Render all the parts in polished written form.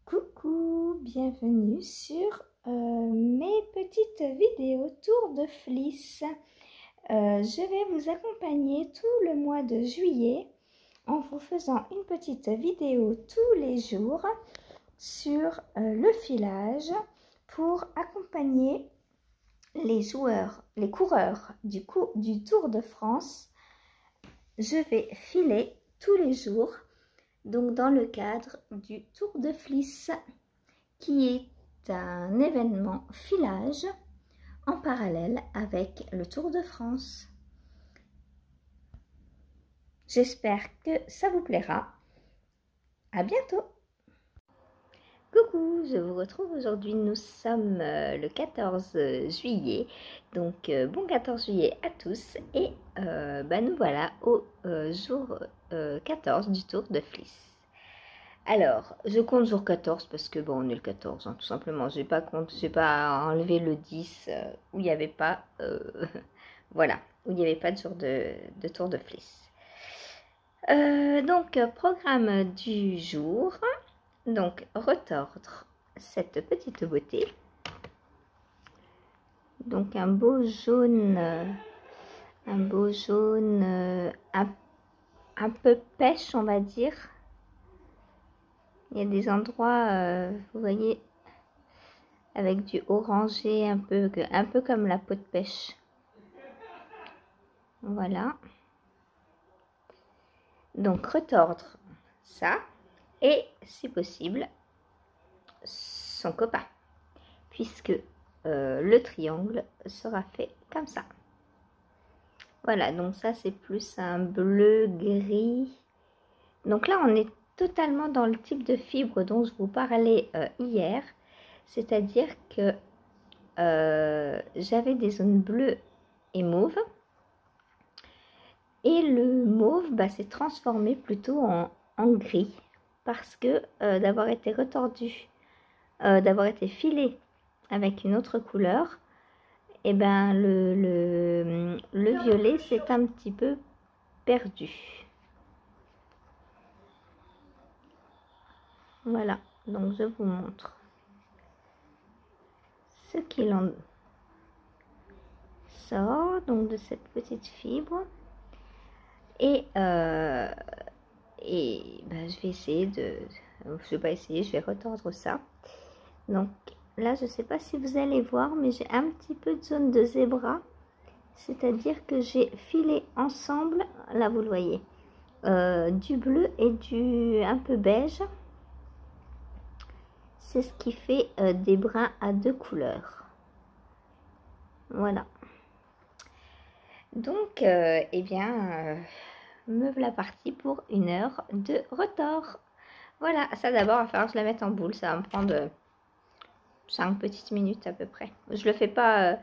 Coucou, bienvenue sur mes petites vidéos tour de fleece. Je vais vous accompagner tout le mois de juillet en vous faisant une petite vidéo tous les jours sur le filage pour accompagner les coureurs du Tour de France. Je vais filer tous les jours, donc dans le cadre du Tour de Fleece, qui est un événement filage en parallèle avec le Tour de France. J'espère que ça vous plaira. À bientôt. Coucou, je vous retrouve aujourd'hui. Nous sommes le 14 juillet. Donc bon 14 juillet à tous. Et nous voilà au jour 14 du Tour de Fleece. Alors, je compte jour 14 parce que bon, on est le 14, hein, tout simplement. J'ai pas enlevé le 10 où il n'y avait pas, voilà, où il n'y avait pas de jour de Tour de Fleece. Donc, programme du jour. Donc, retordre cette petite beauté. Donc, un beau jaune un peu pêche, on va dire. Il y a des endroits, vous voyez, avec du orangé, un peu comme la peau de pêche. Voilà. Donc, retordre ça et, si possible, son copain, puisque le triangle sera fait comme ça. Voilà, donc ça, c'est plus un bleu-gris. Donc là, on est totalement dans le type de fibre dont je vous parlais hier, c'est-à-dire que j'avais des zones bleues et mauves, et le mauve s'est transformé plutôt en gris parce que d'avoir été retordu, d'avoir été filé avec une autre couleur, et le violet s'est un petit peu perdu. Voilà, donc je vous montre ce qu'il en sort donc de cette petite fibre. Et je vais essayer je vais pas essayer, je vais retordre ça. Donc là, je sais pas si vous allez voir, mais j'ai un petit peu de zone de zébra, c'est-à-dire que j'ai filé ensemble, là vous le voyez, du bleu et du un peu beige. C'est ce qui fait des brins à deux couleurs. Voilà. Donc, me voilà partie pour 1 heure de retord. Voilà, ça d'abord, il va falloir que je la mette en boule. Ça va me prendre 5 petites minutes à peu près. Je le fais pas,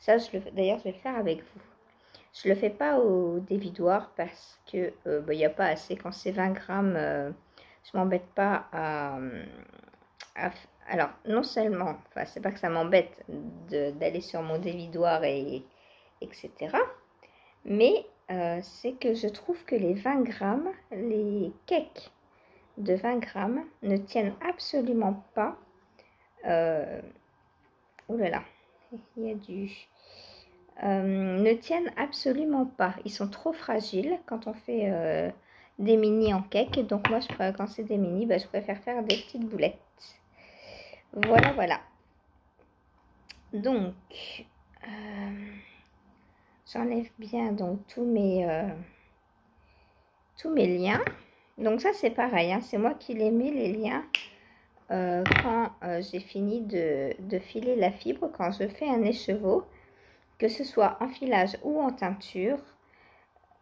d'ailleurs, je vais le faire avec vous. Je le fais pas au dévidoir parce que il n'y a pas assez. Quand c'est 20 grammes, je m'embête pas alors, non seulement, enfin, c'est pas que ça m'embête d'aller sur mon dévidoir etc. Mais c'est que je trouve que les 20 grammes, les cakes de 20 grammes ne tiennent absolument pas. Oh là là, il y a ne tiennent absolument pas. Ils sont trop fragiles quand on fait des mini en cake. Donc moi, quand c'est des mini, je préfère faire des petites boulettes. Voilà, voilà. Donc, j'enlève bien donc tous mes liens. Donc ça, c'est pareil, hein, c'est moi qui les mets, les liens, quand j'ai fini de filer la fibre. Quand je fais un écheveau, que ce soit en filage ou en teinture,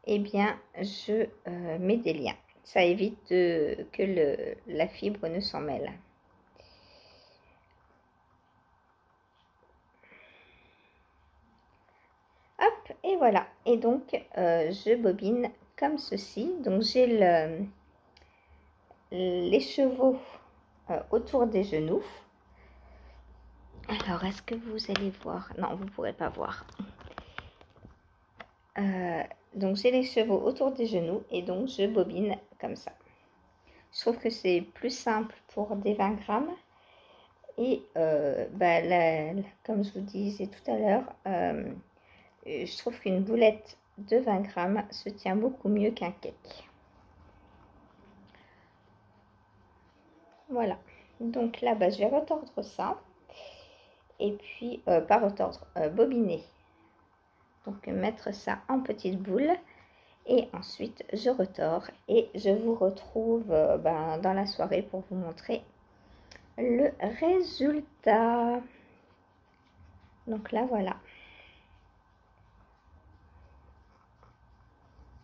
eh bien, je mets des liens. Ça évite que la fibre ne s'en mêle. Hop, et voilà. Et donc, je bobine comme ceci. Donc, j'ai les chevaux autour des genoux. Alors, est-ce que vous allez voir? Non, vous ne pourrez pas voir. Donc, j'ai les chevaux autour des genoux et donc je bobine comme ça. Je trouve que c'est plus simple pour des 20 grammes. Et comme je vous disais tout à l'heure, je trouve qu'une boulette de 20 grammes se tient beaucoup mieux qu'un cake. Voilà. Donc là, je vais retordre ça. Et puis, pas retordre, bobiner. Donc mettre ça en petites boules. Et ensuite, je retors et je vous retrouve dans la soirée pour vous montrer le résultat. Donc là, voilà.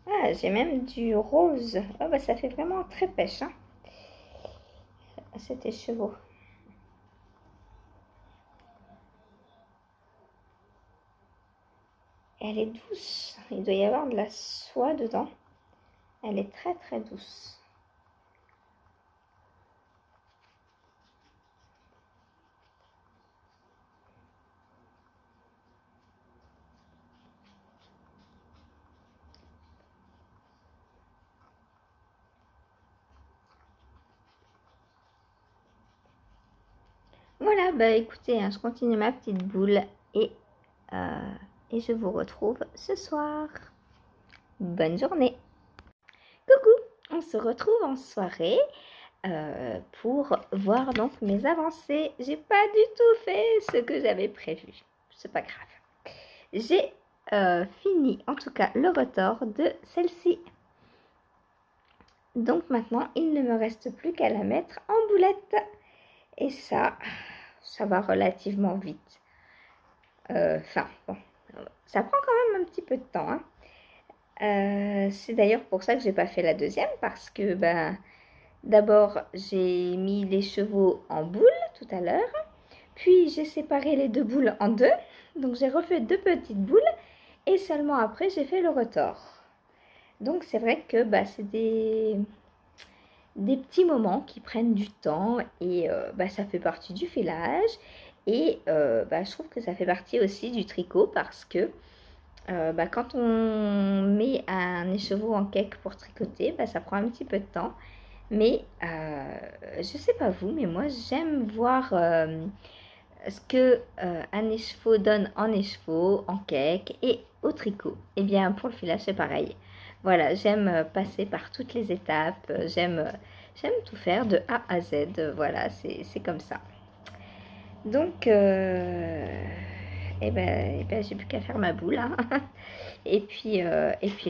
Ah, j'ai même du rose. Oh, ça fait vraiment très pêche, hein, cet écheveau. Elle est douce. Il doit y avoir de la soie dedans. Elle est très très douce. Voilà, écoutez, hein, je continue ma petite boule et je vous retrouve ce soir. Bonne journée. Coucou, on se retrouve en soirée pour voir donc mes avancées. J'ai pas du tout fait ce que j'avais prévu. C'est pas grave. J'ai fini en tout cas le retors de celle-ci. Donc maintenant, il ne me reste plus qu'à la mettre en boulette. Et ça va relativement vite. Enfin, bon, ça prend quand même un petit peu de temps, hein. C'est d'ailleurs pour ça que j'ai pas fait la deuxième, parce que d'abord j'ai mis les chevaux en boule tout à l'heure, puis j'ai séparé les deux boules en deux, donc j'ai refait deux petites boules et seulement après j'ai fait le retors. Donc c'est vrai que c'est des petits moments qui prennent du temps et ça fait partie du filage et je trouve que ça fait partie aussi du tricot, parce que quand on met un écheveau en cake pour tricoter, ça prend un petit peu de temps. Mais je sais pas vous, mais moi j'aime voir ce que un écheveau donne en écheveau, en cake et au tricot. Et bien pour le filage c'est pareil. Voilà, j'aime passer par toutes les étapes, j'aime tout faire de A à Z. Voilà, c'est comme ça. Donc j'ai plus qu'à faire ma boule, hein. et puis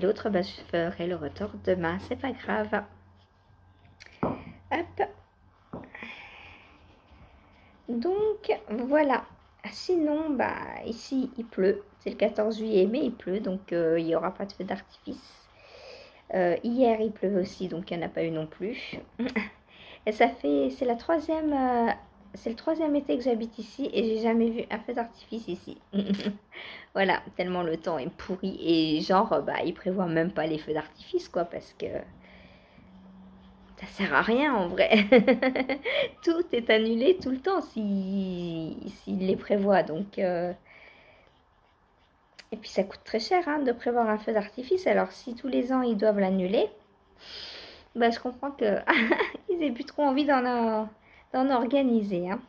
l'autre, je ferai le retors demain, c'est pas grave. Hop. Donc voilà. Sinon, ici il pleut. C'est le 14 juillet, mais il pleut, donc il n'y aura pas de feu d'artifice. Hier il pleuvait aussi, donc il n'y en a pas eu non plus. Et c'est le troisième été que j'habite ici et j'ai jamais vu un feu d'artifice ici. Voilà, tellement le temps est pourri et genre, ils prévoient même pas les feux d'artifice, quoi, parce que ça sert à rien en vrai. Tout est annulé tout le temps s'ils les prévoient, donc... Et puis ça coûte très cher, hein, de prévoir un feu d'artifice, alors si tous les ans ils doivent l'annuler, je comprends que ils aient plus trop envie d'en organiser, hein.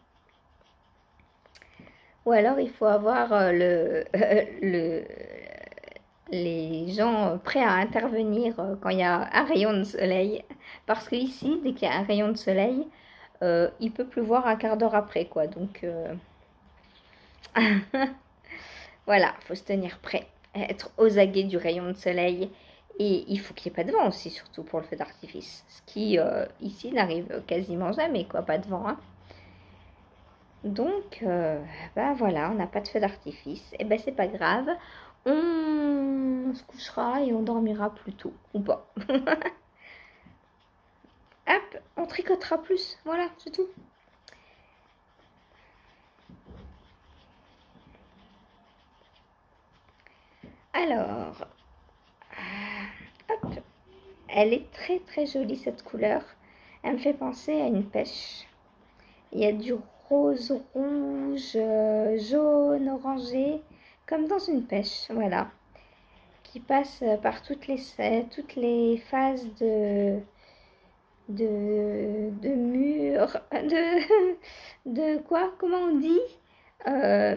Ou alors il faut avoir les gens prêts à intervenir quand il y a un rayon de soleil. Parce que ici, dès qu'il y a un rayon de soleil, il peut pleuvoir un quart d'heure après, quoi. Donc voilà, il faut se tenir prêt, être aux aguets du rayon de soleil. Et il faut qu'il n'y ait pas de vent aussi, surtout pour le feu d'artifice. Ce qui, ici, n'arrive quasiment jamais, quoi, pas de vent, hein. Donc, voilà, on n'a pas de feu d'artifice. Et c'est pas grave, on se couchera et on dormira plus tôt, ou pas. Hop, on tricotera plus, voilà, c'est tout. Alors, hop, elle est très très jolie cette couleur. Elle me fait penser à une pêche. Il y a du rose, rouge, jaune, orangé, comme dans une pêche, voilà, qui passe par toutes les phases de murs, de quoi? Comment on dit? Euh,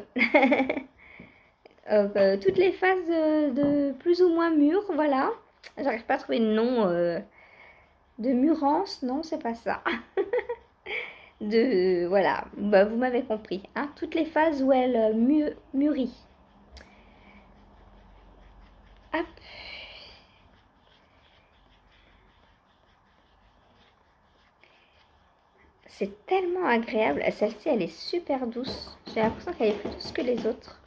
toutes les phases de plus ou moins mûres, voilà. J'arrive pas à trouver le nom de mûrance, non, c'est pas ça. Voilà, bah, vous m'avez compris, hein, toutes les phases où elle mûrit. Hop. C'est tellement agréable. Celle-ci, elle est super douce. J'ai l'impression qu'elle est plus douce que les autres.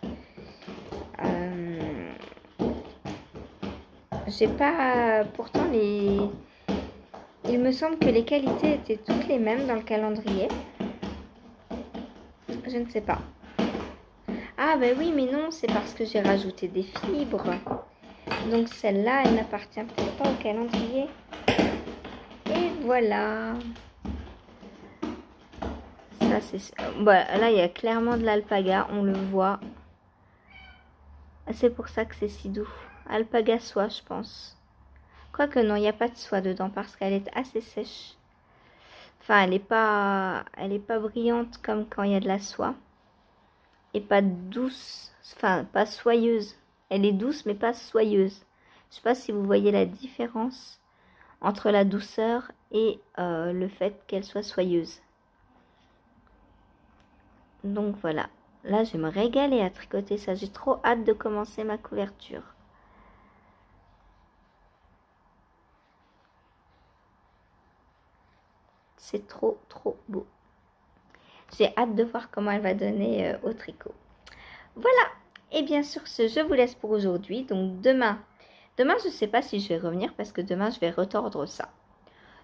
J'ai pas... Pourtant, il me semble que les qualités étaient toutes les mêmes dans le calendrier. Je ne sais pas. Ah ben oui, mais non, c'est parce que j'ai rajouté des fibres. Donc celle-là, elle n'appartient peut-être pas au calendrier. Et voilà. Ça, c'est... Bah, là, il y a clairement de l'alpaga, on le voit. C'est pour ça que c'est si doux. Alpaga soie, je pense. Quoique non, il n'y a pas de soie dedans parce qu'elle est assez sèche. Enfin, elle est pas brillante comme quand il y a de la soie. Et pas douce, enfin, pas soyeuse. Elle est douce, mais pas soyeuse. Je sais pas si vous voyez la différence entre la douceur et le fait qu'elle soit soyeuse. Donc voilà. Là, je vais me régaler à tricoter ça. J'ai trop hâte de commencer ma couverture. C'est trop, trop beau. J'ai hâte de voir comment elle va donner au tricot. Voilà. Et bien sur ce, je vous laisse pour aujourd'hui. Donc demain, je ne sais pas si je vais revenir parce que demain, je vais retordre ça.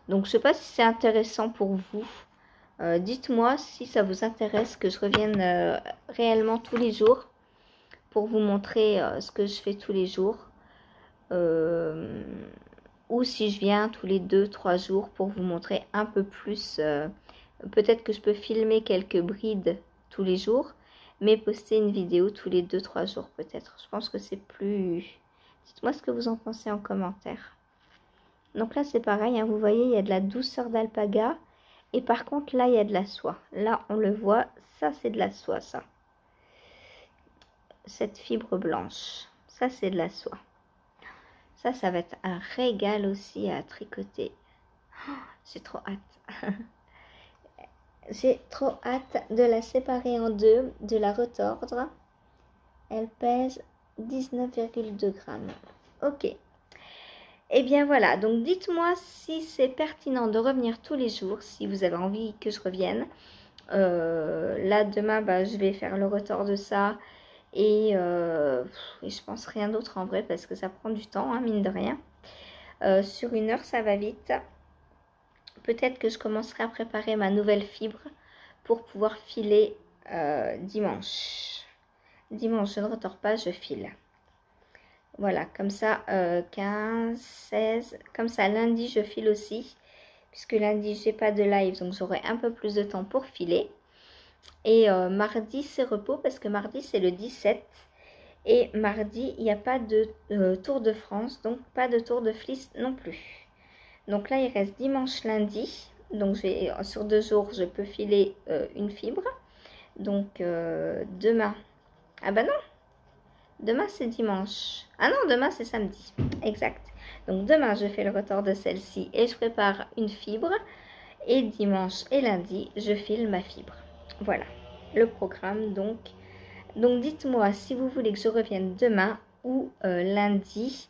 Donc je ne sais pas si c'est intéressant pour vous. Dites-moi si ça vous intéresse que je revienne réellement tous les jours pour vous montrer ce que je fais tous les jours. Ou si je viens tous les 2-3 jours pour vous montrer un peu plus. Peut-être que je peux filmer quelques brides tous les jours, mais poster une vidéo tous les 2-3 jours peut-être. Je pense que c'est plus... Dites-moi ce que vous en pensez en commentaire. Donc là c'est pareil, hein, vous voyez il y a de la douceur d'alpaga. Et par contre là il y a de la soie. Là on le voit, ça c'est de la soie ça. Cette fibre blanche, ça c'est de la soie. Ça va être un régal aussi à tricoter. Oh, j'ai trop hâte. J'ai trop hâte de la séparer en deux, de la retordre. Elle pèse 19,2 grammes. Ok. Et bien voilà, donc dites-moi si c'est pertinent de revenir tous les jours, si vous avez envie que je revienne. Là, demain, bah, je vais faire le retord de ça. Et je pense rien d'autre en vrai parce que ça prend du temps, hein, mine de rien. Sur 1 heure, ça va vite. Peut-être que je commencerai à préparer ma nouvelle fibre pour pouvoir filer dimanche. Dimanche, je ne retors pas, je file. Voilà, comme ça, 15, 16. Comme ça, lundi, je file aussi. Puisque lundi, j'ai pas de live, donc j'aurai un peu plus de temps pour filer. Et mardi, c'est repos parce que mardi, c'est le 17. Et mardi, il n'y a pas de Tour de France, donc pas de Tour de Fliss non plus. Donc là, il reste dimanche, lundi. Donc sur 2 jours, je peux filer une fibre. Donc demain. Ah bah non. Demain, c'est dimanche. Ah non, demain, c'est samedi. Exact. Donc demain, je fais le retord de celle-ci et je prépare une fibre. Et dimanche et lundi, je file ma fibre. Voilà le programme donc. Donc dites-moi si vous voulez que je revienne demain ou lundi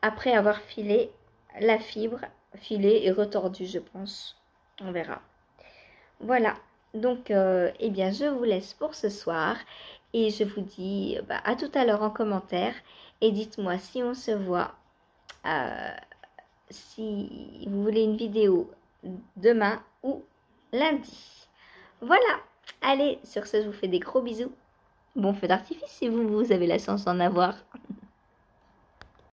après avoir filé la fibre, filée et retordue je pense. On verra. Voilà. Donc eh bien je vous laisse pour ce soir et je vous dis à tout à l'heure en commentaire et dites-moi si on se voit, si vous voulez une vidéo demain ou lundi. Voilà. Allez, sur ce, je vous fais des gros bisous. Bon feu d'artifice si vous avez la chance d'en avoir.